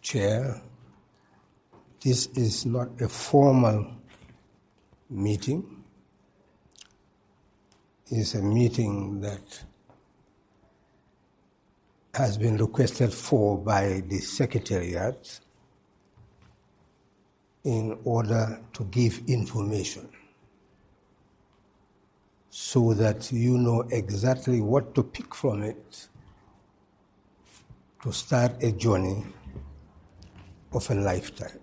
Chair, this is not a formal meeting. It's a meeting that has been requested for by the Secretariat in order to give information so that you know exactly what to pick from it to start a journey of a lifetime.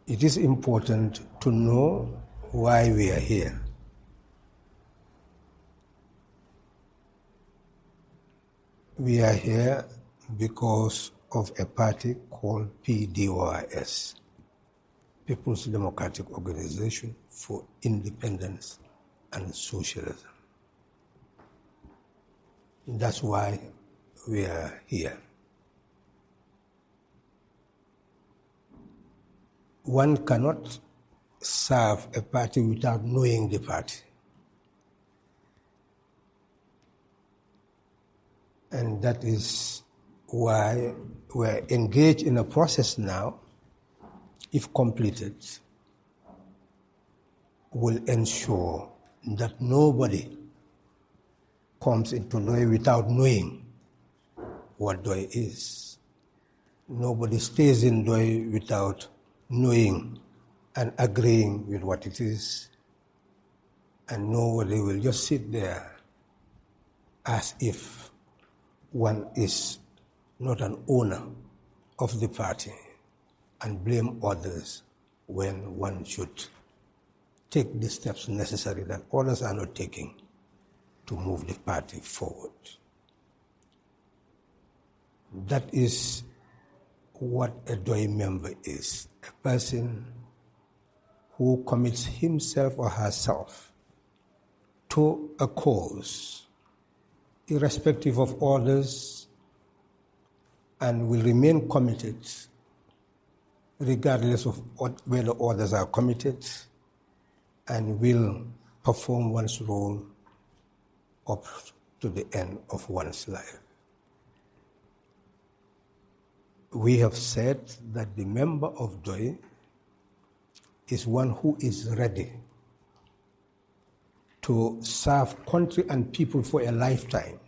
It is important to know why we are here. We are here because of a party called PDOIS, People's Democratic Organization for Independence and Socialism. That's why we are here. One cannot serve a party without knowing the party. And that is why we're engaged in a process now, if completed, will ensure that nobody comes into Doi without knowing what Doi is. Nobody stays in Doi without knowing and agreeing with what it is. And nobody will just sit there as if one is not an owner of the party and blame others when one should take the steps necessary that others are not taking to move the party forward. That is what a DOI member is, a person who commits himself or herself to a cause, irrespective of others, and will remain committed regardless of whether others are committed, and will perform one's role up to the end of one's life. We have said that the member of DOI is one who is ready to serve country and people for a lifetime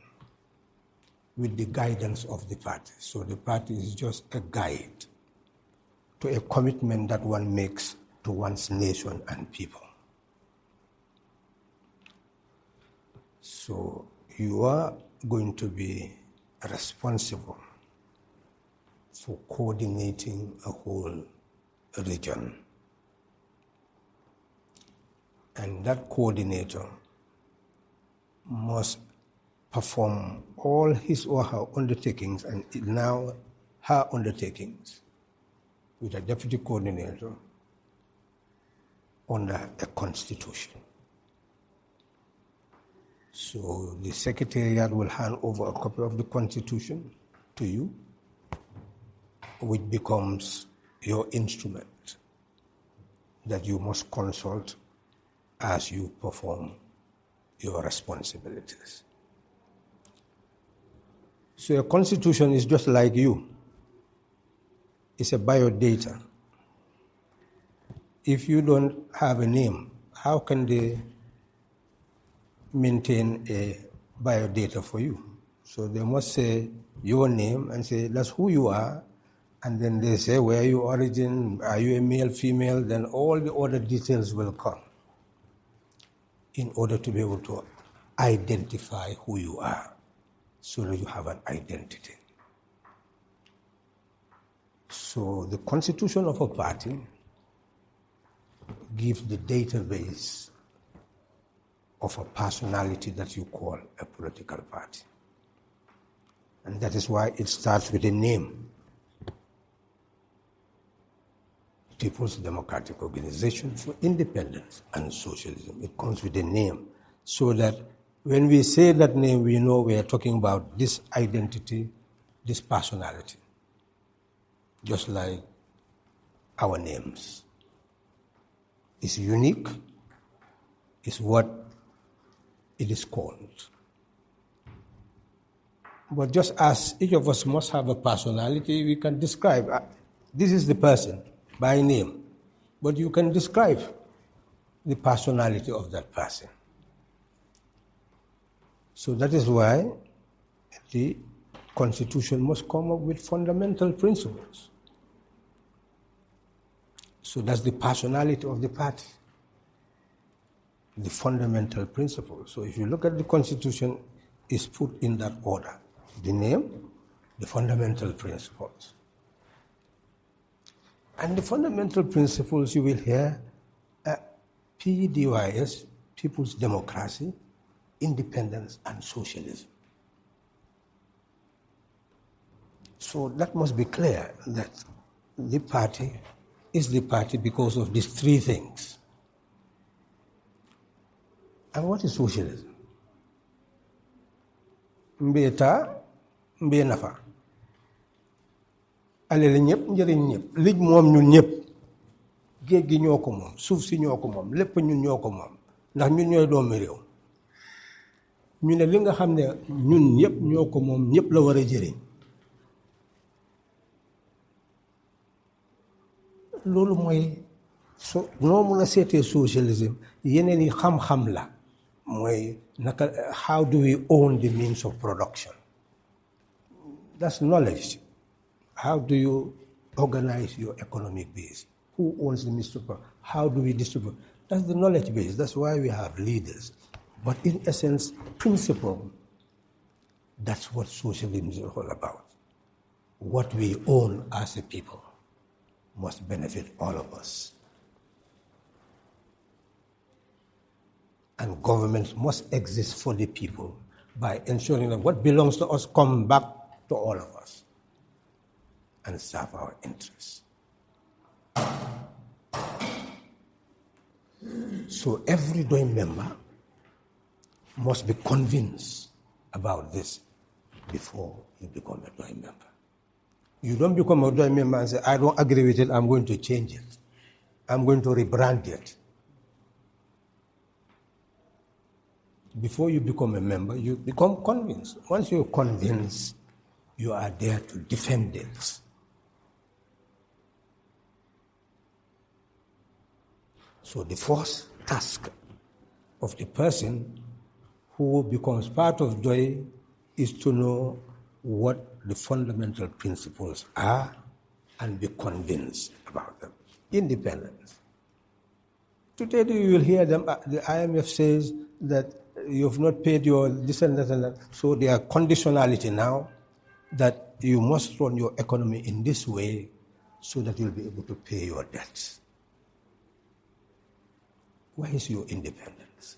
with the guidance of the party. So the party is just a guide to a commitment that one makes to one's nation and people. So you are going to be responsible for coordinating a whole region. And that coordinator must perform all his or her undertakings, and now her undertakings, with a deputy coordinator under a constitution. So the Secretariat will hand over a copy of the constitution to you, which becomes your instrument that you must consult as you perform your responsibilities. So a constitution is just like you. It's a biodata. If you don't have a name, how can they maintain a biodata for you? So they must say your name and say that's who you are, and then they say where are your origin, are you a male, female, then all the other details will come in order to be able to identify who you are, so that you have an identity. So the constitution of a party gives the database of a personality that you call a political party. And that is why it starts with a name. People's Democratic Organization for Independence and Socialism. It comes with a name, so that when we say that name, we know we are talking about this identity, this personality, just like our names. It's unique, it's what it is called. But just as each of us must have a personality, we can describe, this is the person by name, but you can describe the personality of that person. So that is why the Constitution must come up with fundamental principles. So that's the personality of the party, the fundamental principles. So if you look at the Constitution, it's put in that order. The name, the fundamental principles. And the fundamental principles you will hear PDYS, People's Democracy, Independence and Socialism. So that must be clear that the party is the party because of these three things. And what is socialism? Mbeta, mbe nafa. Alele ñep njëriñ ñep lij moom ñun ñep géej gi ñoo ko moom suuf si ñoo ko moom lépp ñun ñoo ko moom ndax ñun ñooy doomi réew ñu ne li nga xam ne ñun ñëpp ñoo ko moom ñëpp la war a jëriñ loolu mooy so noo mun a seetee socialisme yeneen yi xam-xam la mooy naka how do we own the means of production. That's knowledge. How do you organize your economic base? Who owns the means of production? How do we distribute? That's the knowledge base. That's why we have leaders. But in essence, principle, that's what socialism is all about. What we own as a people must benefit all of us. And governments must exist for the people by ensuring that what belongs to us come back to all of us and serve our interests. So every DOI member must be convinced about this before you become a DOI member. You don't become a DOI member and say, I don't agree with it, I'm going to change it. I'm going to rebrand it. Before you become a member, you become convinced. Once you're convinced, you are there to defend it. So the first task of the person who becomes part of DOI is to know what the fundamental principles are and be convinced about them. Independence. Today you will hear them, the IMF says that you've not paid your this and that and that. So there are conditionality now that you must run your economy in this way so that you'll be able to pay your debts. Where is your independence?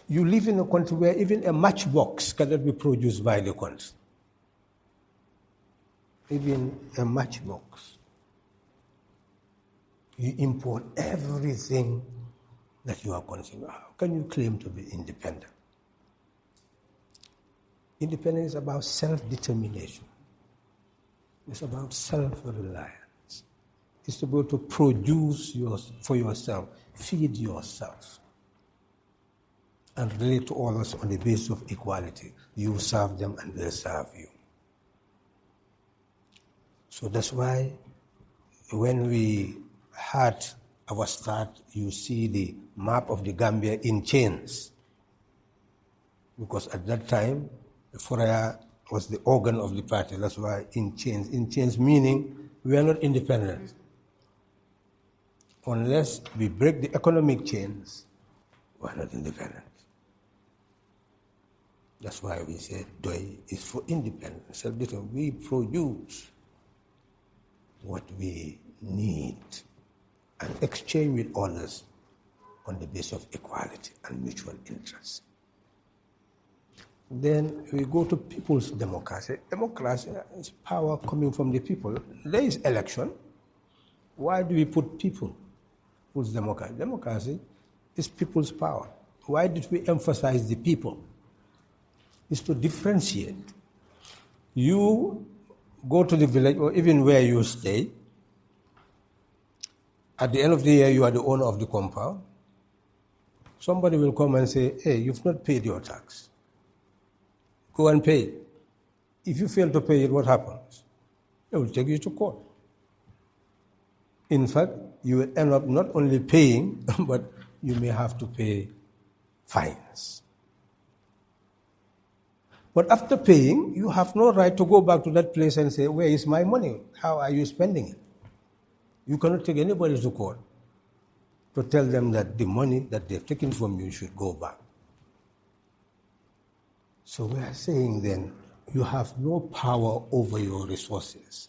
You live in a country where even a matchbox cannot be produced by the country. Even a matchbox. You import everything that you are consuming. How can you claim to be independent? Independence is about self-determination. It's about self-reliance. It's to be able to produce for yourself, feed yourself, and relate to others on the basis of equality. You serve them and they serve you. So that's why when we had our start, you see the map of the Gambia in chains. Because at that time, the Foraya was the organ of the party. That's why in chains. In chains meaning we are not independent. Unless we break the economic chains, we are not independent. That's why we say DOI is for independence. We produce what we need and exchange with others on the basis of equality and mutual interest. Then we go to people's democracy. Democracy is power coming from the people. There is election. Why do we put people? People's democracy. Democracy is people's power. Why did we emphasize the people? It's to differentiate. You go to the village or even where you stay. At the end of the year, you are the owner of the compound. Somebody will come and say, hey, you've not paid your tax. Go and pay it. If you fail to pay it, what happens? They will take you to court. In fact, you will end up not only paying, but you may have to pay fines. But after paying, you have no right to go back to that place and say, where is my money? How are you spending it? You cannot take anybody to court to tell them that the money that they've taken from you should go back. So we are saying then, you have no power over your resources,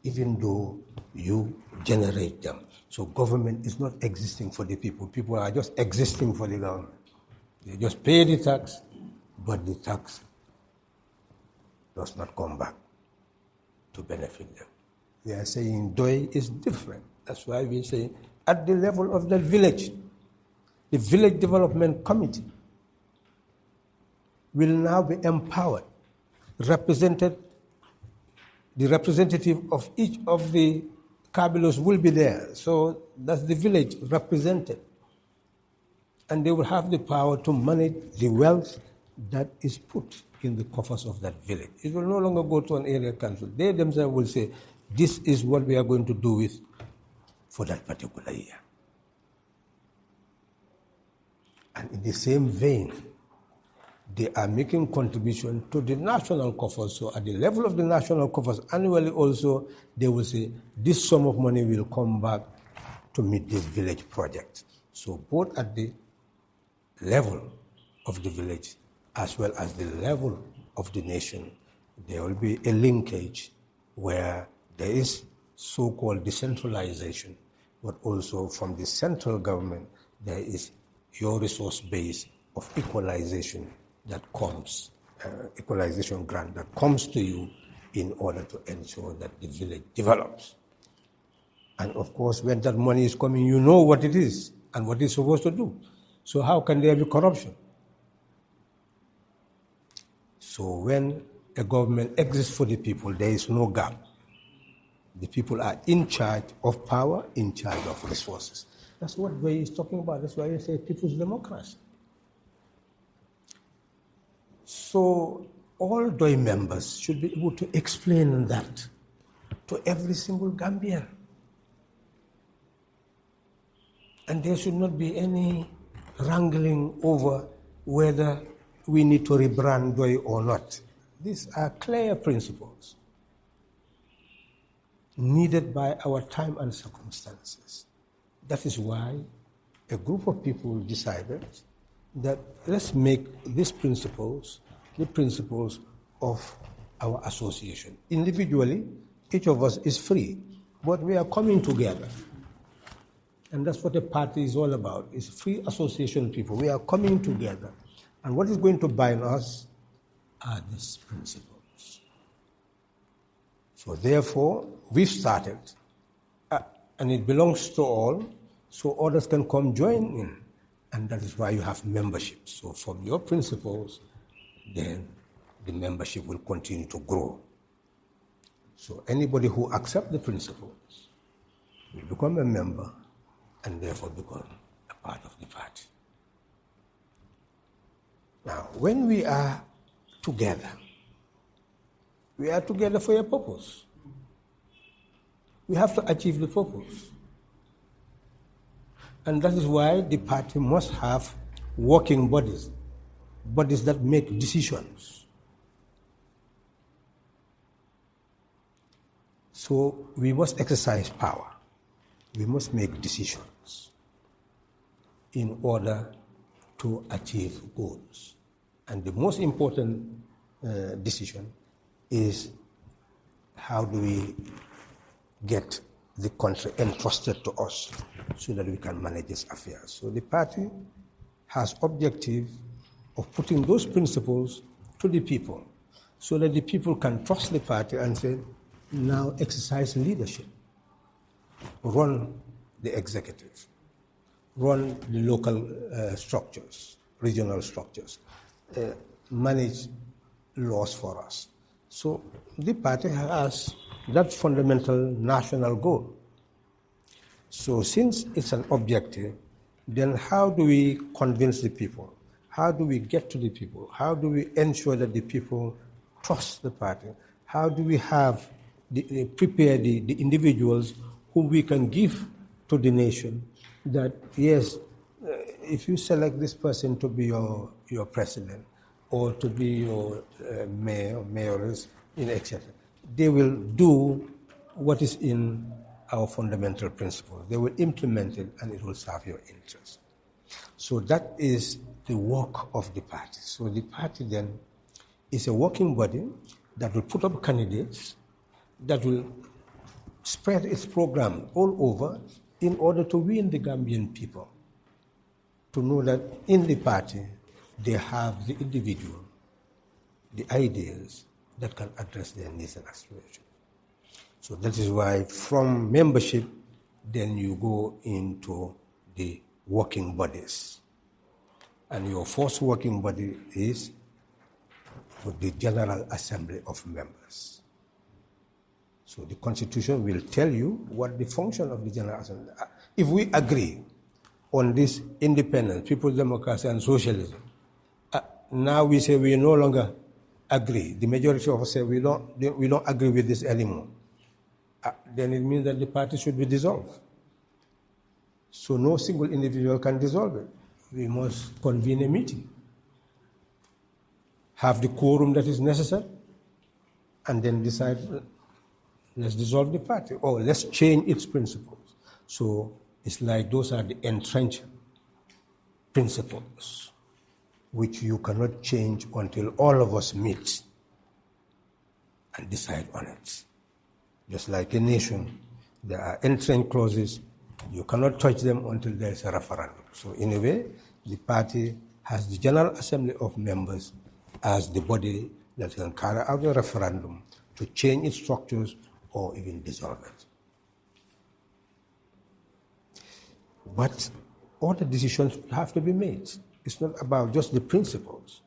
even though you generate them. So government is not existing for the people. People are just existing for the government. They just pay the tax, but the tax does not come back to benefit them. We are saying DOI is different. That's why we say at the level of the village development committee will now be empowered. The representative of each of the Kabilos will be there. So that's the village represented. And they will have the power to manage the wealth that is put in the coffers of that village. It will no longer go to an area council. They themselves will say, this is what we are going to do with for that particular year. And in the same vein, they are making contribution to the national coffers. So at the level of the national coffers, annually also, they will say, this sum of money will come back to meet this village project. So both at the level of the village as well as the level of the nation, there will be a linkage where there is so-called decentralization, but also from the central government, there is your resource base of equalization that comes, equalization grant that comes to you in order to ensure that the village develops. And of course, when that money is coming, you know what it is and what it's supposed to do. So how can there be corruption? So when a government exists for the people, there is no gap. The people are in charge of power, in charge of resources. That's what Way is talking about. That's why you say people's democracy. So all DOI members should be able to explain that to every single Gambian. And there should not be any wrangling over whether we need to rebrand DOI or not. These are clear principles needed by our time and circumstances. That is why a group of people decided that let's make these principles the principles of our association. Individually, each of us is free, but we are coming together. And that's what a party is all about. It's free association people. We are coming together. And what is going to bind us are these principles. So therefore, we've started, and it belongs to all, so others can come join in. And that is why you have membership. So from your principles, then the membership will continue to grow. So anybody who accepts the principles will become a member and therefore become a part of the party. Now, when we are together for a purpose. We have to achieve the purpose. And that is why the party must have working bodies that make decisions. So we must exercise power. We must make decisions in order to achieve goals. And the most important decision is how do we get the country entrusted to us so that we can manage its affairs. So the party has objective of putting those principles to the people so that the people can trust the party and say, now exercise leadership, run the executive, run the local structures, regional structures, manage laws for us. So the party has that fundamental national goal. So since it's an objective, then how do we convince the people? How do we get to the people? How do we ensure that the people trust the party? How do we have prepare the individuals whom we can give to the nation that, yes, if you select this person to be your president or to be your mayor, mayoress, etc., they will do what is in our fundamental principles. They will implement it and it will serve your interest. So that is the work of the party. So the party then is a working body that will put up candidates, that will spread its program all over in order to win the Gambian people, to know that in the party they have the individual, the ideas that can address their needs and aspirations. So that is why from membership, then you go into the working bodies. And your first working body is the General Assembly of Members. So the Constitution will tell you what the function of the General Assembly is. If we agree on this independence, people's democracy and socialism, now we say we no longer agree. The majority of us say we don't agree with this anymore. Then it means that the party should be dissolved. So no single individual can dissolve it. We must convene a meeting, have the quorum that is necessary, and then decide, let's dissolve the party or let's change its principles. So it's like those are the entrenched principles which you cannot change until all of us meet and decide on it. Just like a nation, there are entrenched clauses. You cannot touch them until there is a referendum. So in a way, the party has the General Assembly of Members as the body that can carry out a referendum to change its structures or even dissolve it. But all the decisions have to be made. It's not about just the principles.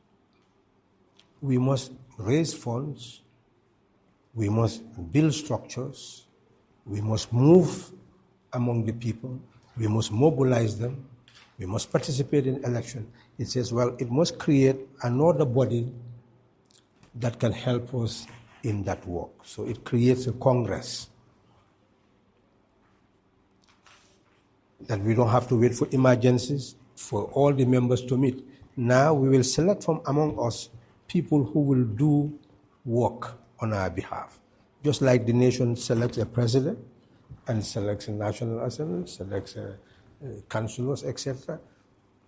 We must raise funds. We must build structures. We must move among the people. We must mobilize them. We must participate in election. It says, well, it must create another body that can help us in that work. So it creates a Congress that we don't have to wait for emergencies for all the members to meet. Now we will select from among us people who will do work on our behalf. Just like the nation selects a president and selects a national assembly, selects councillors, etc.,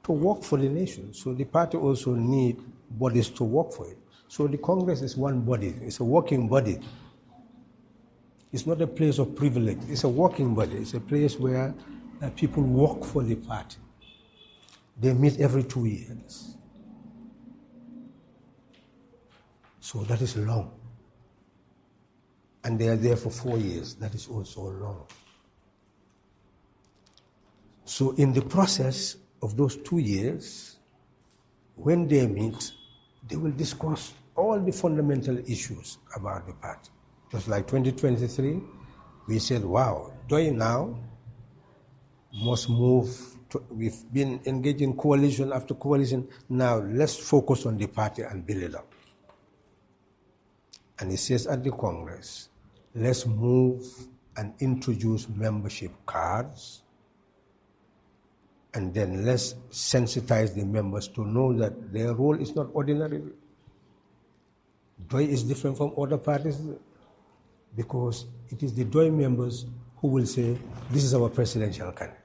to work for the nation. So the party also needs bodies to work for it. So the Congress is one body. It's a working body. It's not a place of privilege. It's a working body. It's a place where people work for the party. They meet every 2 years. So that is long. And they are there for 4 years. That is also long. So in the process of those 2 years, when they meet, they will discuss all the fundamental issues about the party. Just like 2023, we said, wow, DOI now must move. We've been engaged in coalition after coalition. Now let's focus on the party and build it up. And it says at the Congress, let's move and introduce membership cards, and then let's sensitize the members to know that their role is not ordinary. DOI is different from other parties because it is the DOI members who will say, this is our presidential candidate.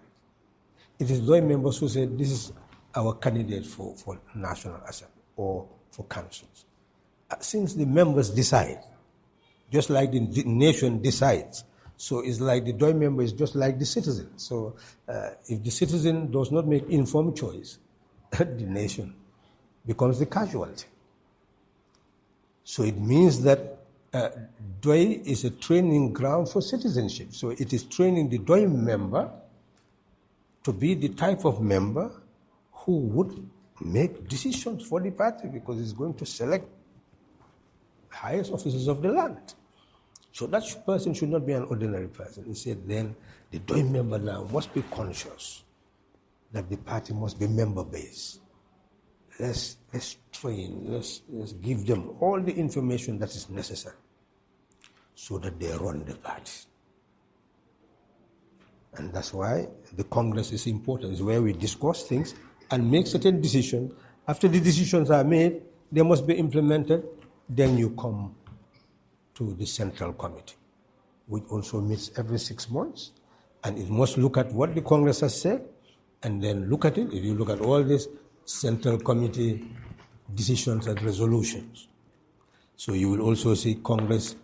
It is DOI members who say, this is our candidate for National Assembly or for councils. Since the members decide, just like the nation decides, so it's like the DOI member is just like the citizen. So if the citizen does not make informed choice, the nation becomes the casualty. So it means that DOI is a training ground for citizenship. So it is training the DOI member to be the type of member who would make decisions for the party because it's going to select highest officers of the land. So that person should not be an ordinary person. He said then the DOI member now must be conscious that the party must be member-based. let's train, let's give them all the information that is necessary so that they run the party. And that's why the Congress is important. It's where we discuss things and make certain decisions. After the decisions are made, they must be implemented. Then you come to the Central Committee, which also meets every 6 months. And it must look at what the Congress has said and then look at it. If you look at all these Central Committee decisions and resolutions. So you will also see Congress,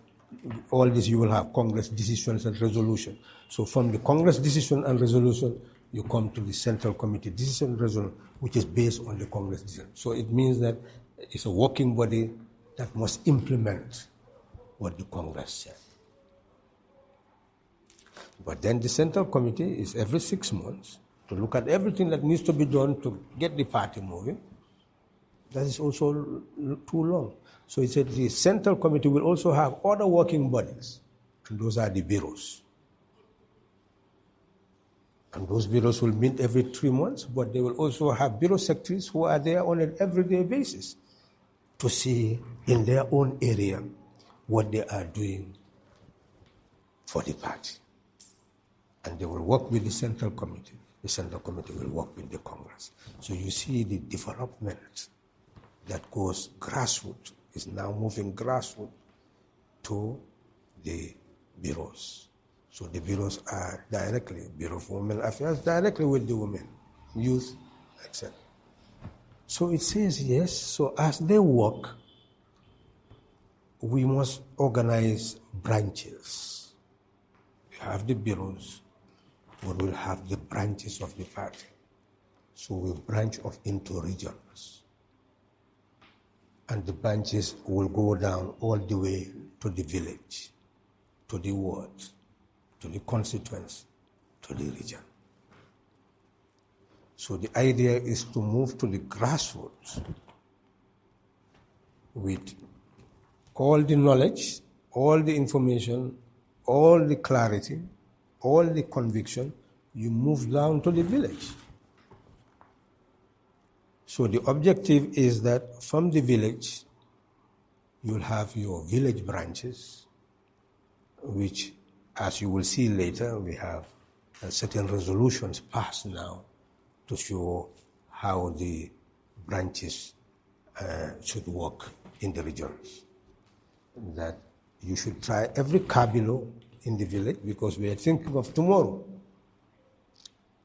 all this you will have Congress decisions and resolutions. So from the Congress decision and resolution, you come to the Central Committee decision and resolution, which is based on the Congress decision. So it means that it's a working body that must implement what the Congress said. But then the Central Committee is every 6 months to look at everything that needs to be done to get the party moving. That is also too long. So it said the Central Committee will also have other working bodies, and those are the bureaus. And those bureaus will meet every 3 months, but they will also have bureau secretaries who are there on an everyday basis to see in their own area what they are doing for the party. And they will work with the Central Committee. The Central Committee will work with the Congress. So you see the development that goes grassroots, is now moving grassroots to the bureaus. So the bureaus are directly, Bureau of Women Affairs, directly with the women, youth, etc. So it says, yes, so as they work, we must organize branches. We have the bureaus, but we'll have the branches of the party. So we'll branch off into regions. And the branches will go down all the way to the village, to the ward, to the constituency, to the region. So the idea is to move to the grassroots with all the knowledge, all the information, all the clarity, all the conviction. You move down to the village. So the objective is that from the village, you'll have your village branches, which, as you will see later, we have certain resolutions passed now to show how the branches should work in the regions. That you should try every cabilo in the village, because we are thinking of tomorrow,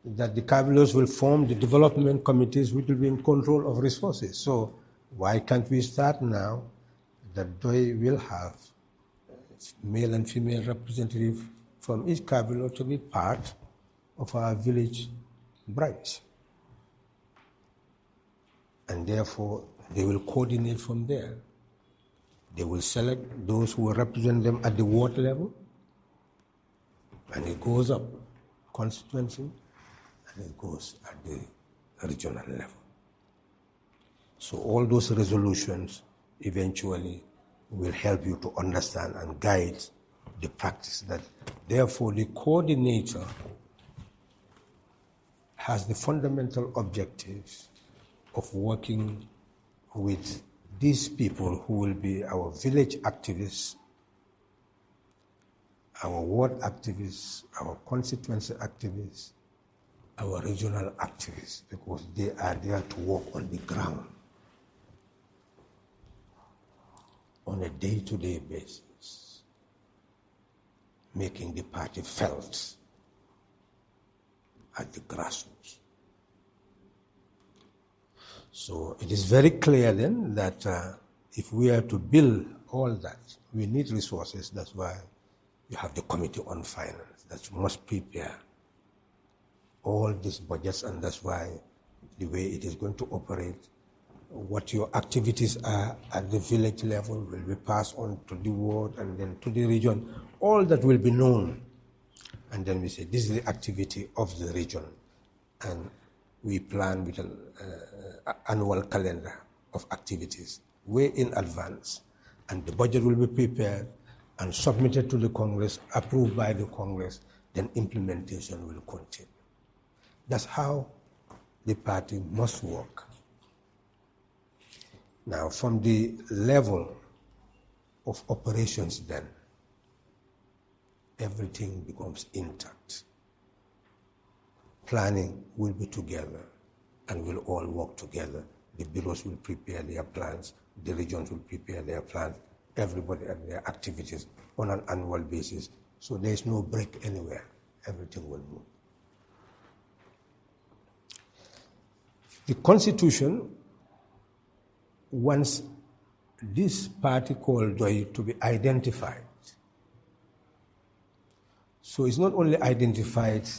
that the cabilos will form the development committees which will be in control of resources. So why can't we start now that they will have male and female representative from each cabilo to be part of our village branch? And therefore, they will coordinate from there. They will select those who will represent them at the ward level, and it goes up, constituency, and it goes at the regional level. So all those resolutions eventually will help you to understand and guide the practice. That therefore the coordinator has the fundamental objective of working with these people who will be our village activists, our ward activists, our constituency activists, our regional activists, because they are there to work on the ground on a day-to-day basis, making the party felt at the grassroots. So it is very clear then that if we are to build all that, we need resources. That's why you have the Committee on Finance that must prepare all these budgets, and that's why the way it is going to operate, what your activities are at the village level will be passed on to the ward and then to the region. All that will be known. And then we say, this is the activity of the region. And we plan with an annual calendar of activities way in advance. And the budget will be prepared and submitted to the Congress, approved by the Congress, then implementation will continue. That's how the party must work. Now, from the level of operations then, everything becomes intact. Planning will be together and we'll all work together. The bureaus will prepare their plans, the regions will prepare their plans, everybody and their activities on an annual basis. So there's no break anywhere. Everything will move. The Constitution wants this party called DOI to be identified. So it's not only identified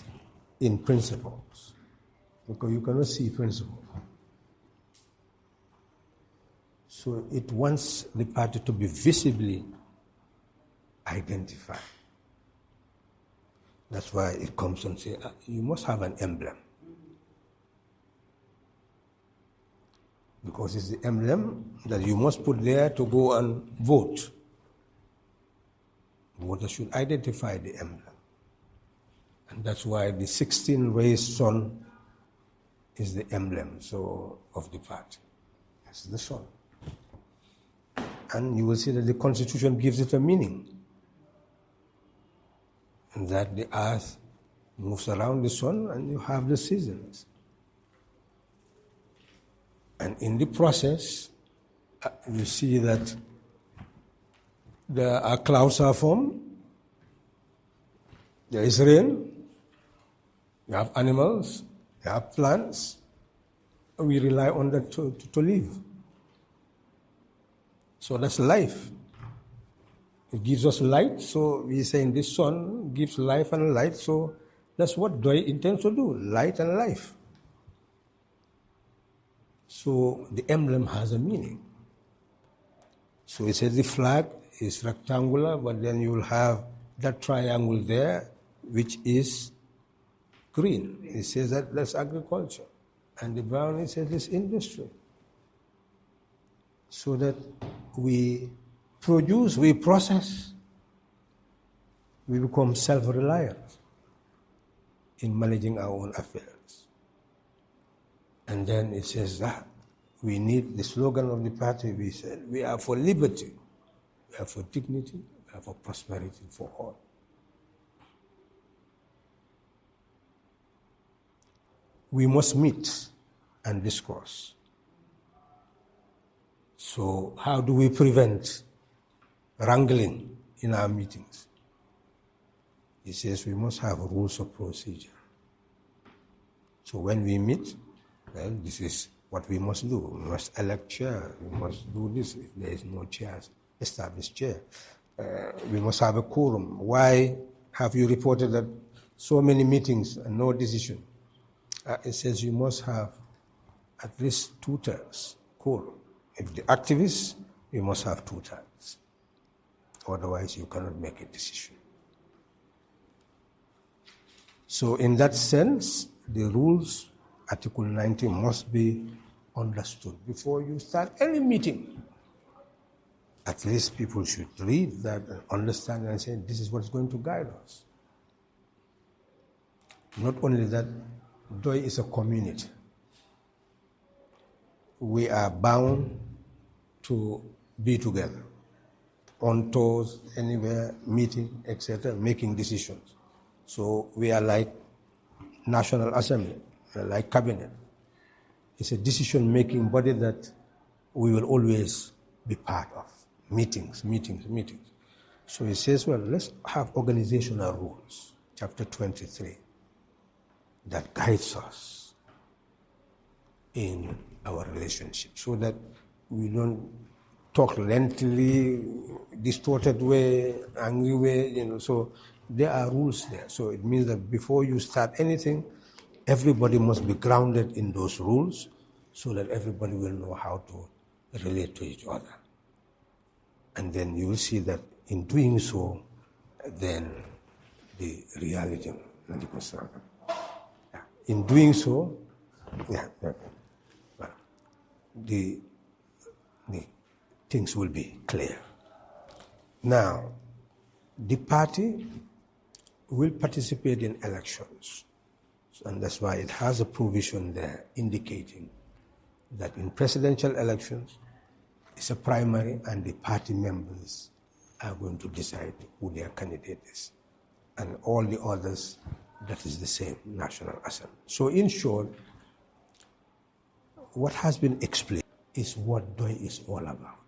in principles, because you cannot see principles. So it wants the party to be visibly identified. That's why it comes and says, you must have an emblem. Because it's the emblem that you must put there to go and vote. Voters should identify the emblem. And that's why the 16-raised sun is the emblem of the party. It's the sun. And you will see that the Constitution gives it a meaning. And that the earth moves around the sun and you have the seasons. And in the process, you see that there are clouds are formed, there is rain, you have animals, you have plants, and we rely on that to live. So that's life. It gives us light, so we say in this sun gives life and light, so that's what DOI intends to do, light and life. So the emblem has a meaning. So it says the flag is rectangular, but then you will have that triangle there, which is green. It says that that's agriculture. And the brown, it says this industry. So that we produce, we process, we become self-reliant in managing our own affairs. And then it says that we need the slogan of the party, we said, we are for liberty, we are for dignity, we are for prosperity for all. We must meet and discuss. So how do we prevent wrangling in our meetings? It says we must have rules of procedure. So when we meet, well, this is what we must do. We must elect chair. We must do this. If there is no chair, establish chair. We must have a quorum. Why have you reported that so many meetings and no decision? It says you must have at least 2/3 quorum. If the activists, you must have 2/3. Otherwise, you cannot make a decision. So in that sense, the rules, Article 90, must be understood before you start any meeting. At least people should read that and understand and say, this is what's going to guide us. Not only that, DOI is a community. We are bound to be together, on tours, anywhere, meeting, etc., making decisions. So we are like National Assembly, like Cabinet. It's a decision-making body that we will always be part of. Meetings. So it says, well, let's have organizational rules, chapter 23, that guides us in our relationship, so that we don't talk lengthily, distorted way, angry way, so there are rules there. So it means that before you start anything, everybody must be grounded in those rules so that everybody will know how to relate to each other. And then you will see that in doing so, then the reality, in doing so, the things will be clear. Now, the party will participate in elections, and that's why it has a provision there indicating that in presidential elections, It's a primary, and the party members are going to decide who their candidate is. And all the others, that is the same, National Assembly. So in short, what has been explained is what DOI is all about.